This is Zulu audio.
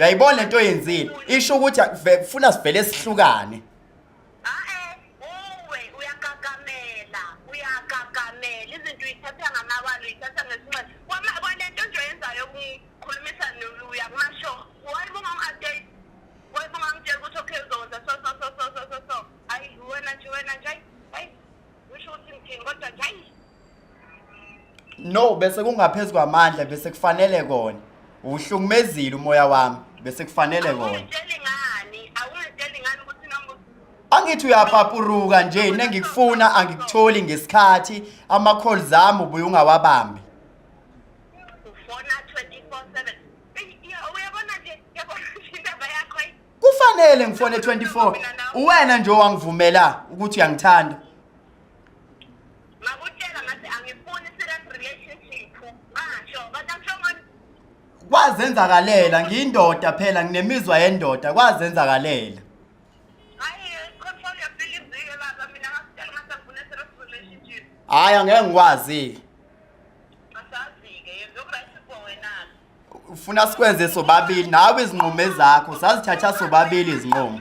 Uyayibona lento oyenzile. Isho ukuthi ufuna sivele sihlukane. Uyagagamela izinto uyithatha ngamawalo uyithatha ngesinqe kwale nto nje oyenzayo ukukhulumisa uyakumasho wayibonga ngi-update wayibonga ngitshela ukuthi okay uzokwenza so hayi wena nje hayi usho ukuthi ngithini kodwa nje hayi No, bese kungaphezulu kwamandla bese kufanele kona. Uhlukumezile umoya wami bese kufanele kona. Awungitsheli ngani ukuthi noma Angithi uyapapuruka nje nengikufuna angikutholi ngesikhathi ama calls ami ubuye ungawabambi. ufona 24/7 uyabona nje indaba yakho Kufanele ngifone 24. Uwena nje owangivumela ukuthi uyangithanda. makutshela ngathi angifuni serious relationship ngasho kodwa ngishongoni Kwazenzakalela ngiyindoda phela nginemizwa yendoda kwazenzakalela. Hayi angeke ngikwazi. Ufuna sikwenze sobabili nawe izinqumo zakho sazithatha sobabili izinqumo.